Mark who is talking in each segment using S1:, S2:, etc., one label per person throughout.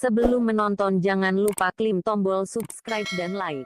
S1: Sebelum menonton jangan lupa klik tombol subscribe dan like.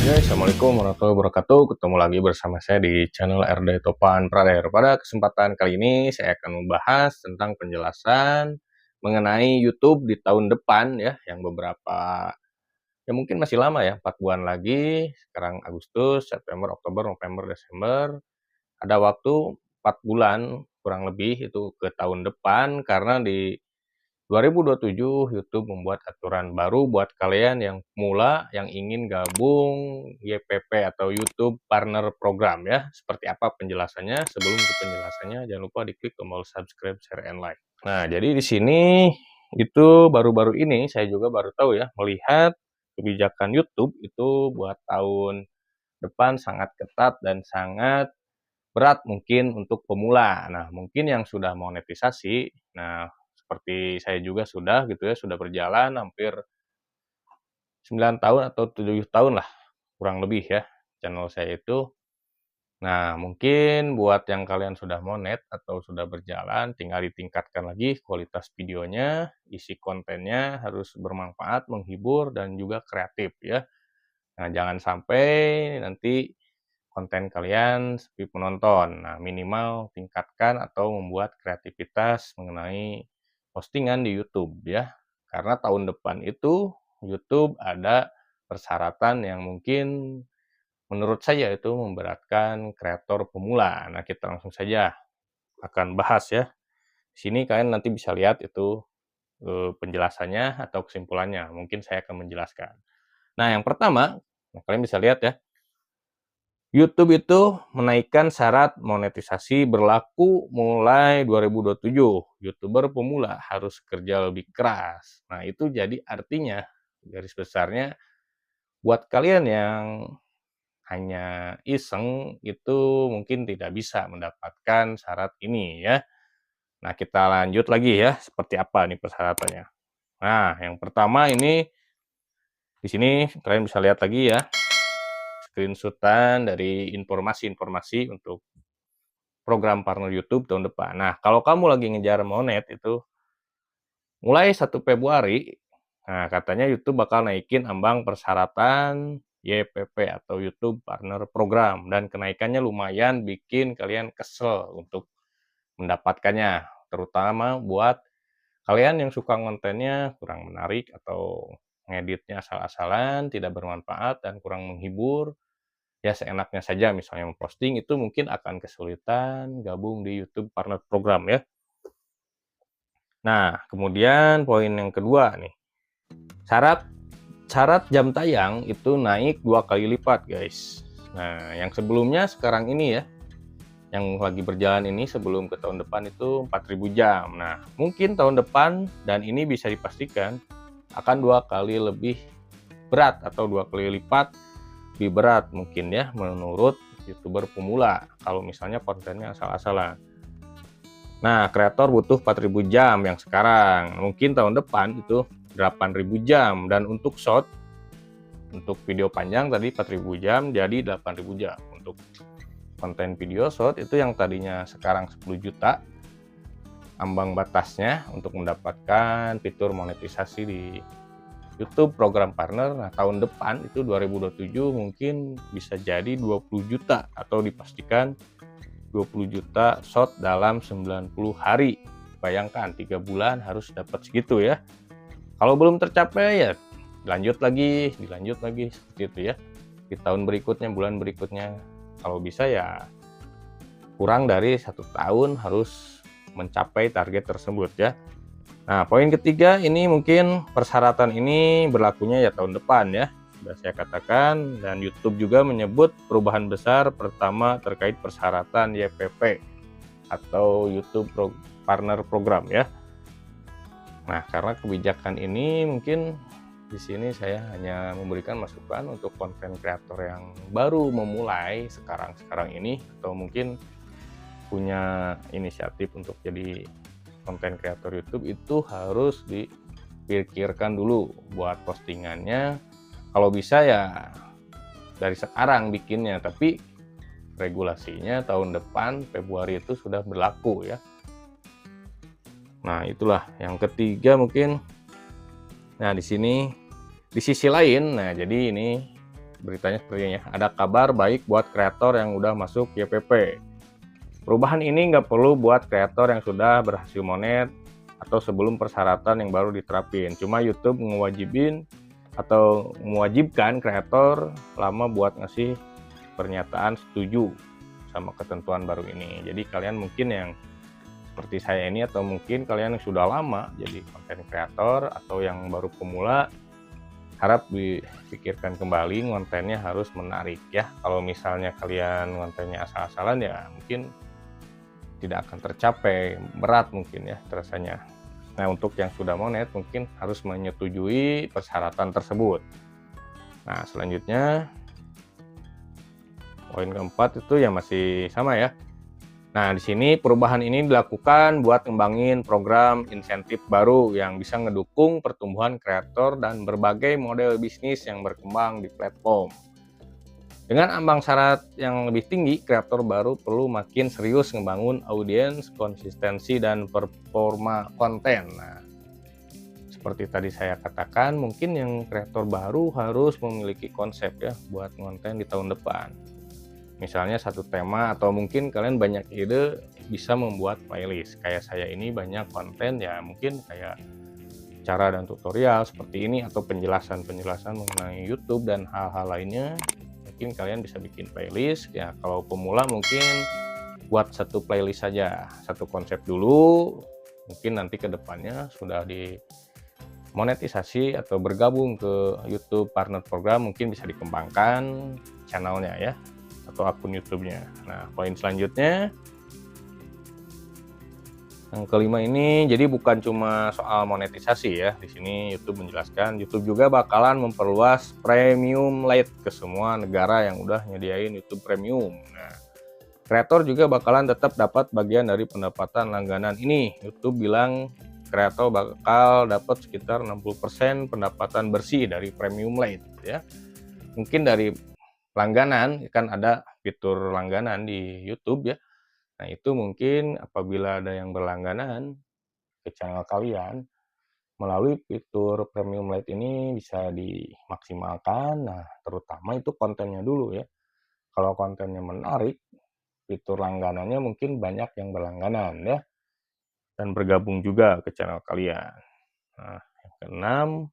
S2: Assalamualaikum warahmatullahi wabarakatuh. Ketemu lagi bersama saya di channel RD Topan Prader. Pada kesempatan kali ini saya akan membahas tentang penjelasan mengenai YouTube di tahun depan ya, yang beberapa ya mungkin masih lama ya, 4 bulan lagi. Sekarang Agustus, September, Oktober, November, Desember. Ada waktu 4 bulan kurang lebih itu ke tahun depan, karena di 2027 YouTube membuat aturan baru buat kalian yang pemula yang ingin gabung YPP atau YouTube Partner Program ya. Seperti apa penjelasannya? Sebelum ke penjelasannya jangan lupa diklik tombol subscribe, share, and like. Nah, jadi di sini itu baru-baru ini saya juga baru tahu ya, melihat kebijakan YouTube itu buat tahun depan sangat ketat dan sangat berat mungkin untuk pemula. Nah, mungkin yang sudah monetisasi, nah seperti saya juga sudah gitu ya, sudah berjalan hampir 9 tahun atau 7 tahun lah kurang lebih ya channel saya itu. Nah, mungkin buat yang kalian sudah monet atau sudah berjalan, tinggal ditingkatkan lagi kualitas videonya, isi kontennya harus bermanfaat, menghibur, dan juga kreatif ya. Nah, jangan sampai nanti konten kalian sepi penonton. Nah, minimal tingkatkan atau membuat kreativitas mengenai postingan di YouTube ya. Karena tahun depan itu YouTube ada persyaratan yang mungkin menurut saya itu memberatkan kreator pemula. Nah, kita langsung saja akan bahas ya. Di sini kalian nanti bisa lihat itu penjelasannya atau kesimpulannya. Mungkin saya akan menjelaskan. Nah, yang pertama, kalian bisa lihat ya. YouTube itu menaikkan syarat monetisasi berlaku mulai 2027. YouTuber pemula harus kerja lebih keras. Nah, itu jadi artinya garis besarnya buat kalian yang hanya iseng itu mungkin tidak bisa mendapatkan syarat ini ya. Nah, kita lanjut lagi ya, seperti apa nih persyaratannya. Nah, yang pertama ini di sini kalian bisa lihat lagi ya, screenshotan dari informasi-informasi untuk program partner YouTube tahun depan. Nah, kalau kamu lagi ngejar monet itu mulai 1 Februari, nah katanya YouTube bakal naikin ambang persyaratan YPP atau YouTube Partner Program, dan kenaikannya lumayan bikin kalian kesel untuk mendapatkannya, terutama buat kalian yang suka kontennya kurang menarik atau ngeditnya asal-asalan, tidak bermanfaat dan kurang menghibur. Ya seenaknya saja misalnya memposting, itu mungkin akan kesulitan gabung di YouTube Partner Program ya. Nah, kemudian poin yang kedua nih. Syarat jam tayang itu naik 2 kali lipat, guys. Nah, yang sebelumnya sekarang ini ya, yang lagi berjalan ini sebelum ke tahun depan itu 4.000 jam. Nah, mungkin tahun depan dan ini bisa dipastikan akan 2 kali lebih berat atau 2 kali lipat lebih berat mungkin ya menurut YouTuber pemula kalau misalnya kontennya asal-asalan. Nah, kreator butuh 4.000 jam yang sekarang. Mungkin tahun depan itu 8.000 jam, dan untuk short untuk video panjang tadi 4.000 jam jadi 8.000 jam. Untuk konten video short itu yang tadinya sekarang 10 juta ambang batasnya untuk mendapatkan fitur monetisasi di YouTube program partner. Nah, tahun depan itu 2027 mungkin bisa jadi 20 juta atau dipastikan 20 juta shot dalam 90 hari. Bayangkan 3 bulan harus dapat segitu ya. Kalau belum tercapai ya dilanjut lagi seperti itu ya. Di tahun berikutnya, bulan berikutnya, kalau bisa ya kurang dari 1 tahun harus mencapai target tersebut ya. Nah, poin ketiga ini mungkin persyaratan ini berlakunya ya tahun depan ya. Sudah saya katakan, dan YouTube juga menyebut perubahan besar pertama terkait persyaratan YPP atau YouTube Partner Program ya. Nah, karena kebijakan ini mungkin di sini saya hanya memberikan masukan untuk konten kreator yang baru memulai sekarang ini atau mungkin punya inisiatif untuk jadi konten kreator YouTube, itu harus pikirkan dulu buat postingannya. Kalau bisa ya dari sekarang bikinnya, tapi regulasinya tahun depan Februari itu sudah berlaku ya. Nah, itulah yang ketiga mungkin. Nah, di sini di sisi lain, nah jadi ini beritanya seperti ini ya. Ada kabar baik buat kreator yang udah masuk YPP. Perubahan ini nggak perlu buat kreator yang sudah berhasil monet atau sebelum persyaratan yang baru diterapin. Cuma YouTube mewajibkan kreator lama buat ngasih pernyataan setuju sama ketentuan baru ini. Jadi kalian mungkin yang seperti saya ini, atau mungkin kalian yang sudah lama jadi konten kreator atau yang baru pemula, harap dipikirkan kembali kontennya harus menarik ya. Kalau misalnya kalian kontennya asal-asalan ya mungkin tidak akan tercapai, berat mungkin ya terasanya. Nah, untuk yang sudah monet mungkin harus menyetujui persyaratan tersebut. Nah, selanjutnya poin keempat itu ya masih sama ya. Nah, di sini perubahan ini dilakukan buat ngembangin program insentif baru yang bisa ngedukung pertumbuhan kreator dan berbagai model bisnis yang berkembang di platform. Dengan ambang syarat yang lebih tinggi, kreator baru perlu makin serius ngebangun audiens, konsistensi, dan performa konten. Nah, seperti tadi saya katakan, mungkin yang kreator baru harus memiliki konsep ya buat konten di tahun depan. Misalnya satu tema, atau mungkin kalian banyak ide bisa membuat playlist. Kayak saya ini banyak konten ya, mungkin kayak cara dan tutorial seperti ini, atau penjelasan-penjelasan mengenai YouTube dan hal-hal lainnya. Mungkin kalian bisa bikin playlist ya. Kalau pemula mungkin buat satu playlist saja, satu konsep dulu. Mungkin nanti kedepannya sudah dimonetisasi atau bergabung ke YouTube Partner Program, mungkin bisa dikembangkan channelnya ya, atau akun YouTube-nya. Nah, poin selanjutnya yang kelima ini, jadi bukan cuma soal monetisasi ya. Di sini YouTube menjelaskan, YouTube juga bakalan memperluas premium lite ke semua negara yang udah nyediain YouTube Premium. Nah, kreator juga bakalan tetap dapat bagian dari pendapatan langganan ini. YouTube bilang kreator bakal dapat sekitar 60% pendapatan bersih dari Premium Lite ya. Mungkin dari langganan, kan ada fitur langganan di YouTube ya. Nah, itu mungkin apabila ada yang berlangganan ke channel kalian, melalui fitur Premium Lite ini bisa dimaksimalkan. Nah, terutama itu kontennya dulu ya. Kalau kontennya menarik, fitur langganannya mungkin banyak yang berlangganan ya, dan bergabung juga ke channel kalian. Nah, yang keenam,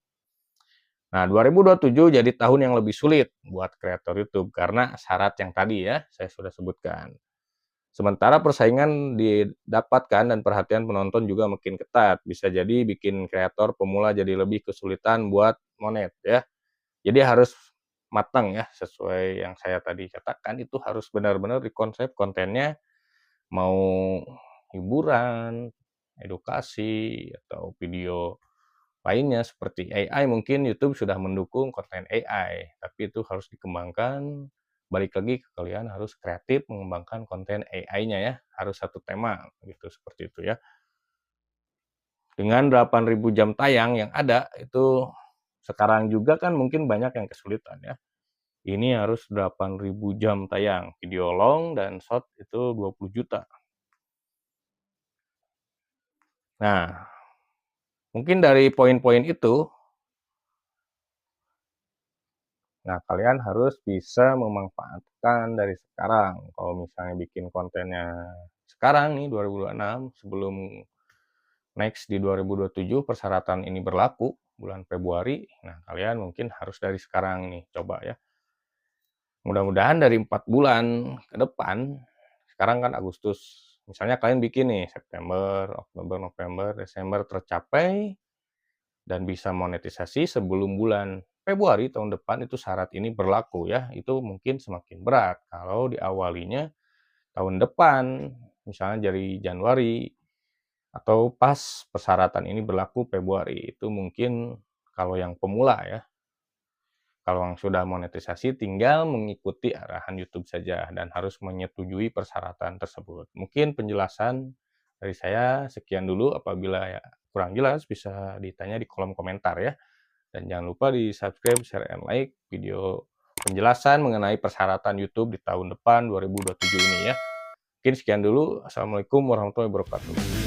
S2: nah 2027 jadi tahun yang lebih sulit buat kreator YouTube karena syarat yang tadi ya saya sudah sebutkan. Sementara persaingan didapatkan dan perhatian penonton juga makin ketat. Bisa jadi bikin kreator pemula jadi lebih kesulitan buat monet ya. Jadi harus matang ya, sesuai yang saya tadi katakan, itu harus benar-benar di konsep kontennya, mau hiburan, edukasi, atau video lainnya seperti AI. Mungkin YouTube sudah mendukung konten AI, tapi itu harus dikembangkan. Balik lagi ke kalian harus kreatif mengembangkan konten AI-nya ya, harus satu tema gitu, seperti itu ya. Dengan 8.000 jam tayang yang ada itu sekarang juga kan mungkin banyak yang kesulitan ya. Ini harus 8.000 jam tayang, video long dan short itu 20 juta. Nah, mungkin dari poin-poin itu, nah kalian harus bisa memanfaatkan dari sekarang. Kalau misalnya bikin kontennya sekarang nih 2026, sebelum next di 2027 persyaratan ini berlaku bulan Februari, nah kalian mungkin harus dari sekarang nih coba ya. Mudah-mudahan dari 4 bulan ke depan, sekarang kan Agustus, misalnya kalian bikin nih September, Oktober, November, Desember tercapai dan bisa monetisasi sebelum bulan Februari tahun depan, itu syarat ini berlaku ya. Itu mungkin semakin berat kalau diawalinya tahun depan, misalnya dari Januari, atau pas persyaratan ini berlaku Februari. Itu mungkin kalau yang pemula ya. Kalau yang sudah monetisasi tinggal mengikuti arahan YouTube saja dan harus menyetujui persyaratan tersebut. Mungkin penjelasan Dari saya sekian dulu, apabila ya kurang jelas bisa ditanya di kolom komentar ya. Dan jangan lupa di-subscribe, share, and like video penjelasan mengenai persyaratan YouTube di tahun depan 2027 ini ya. Mungkin sekian dulu. Assalamualaikum warahmatullahi wabarakatuh.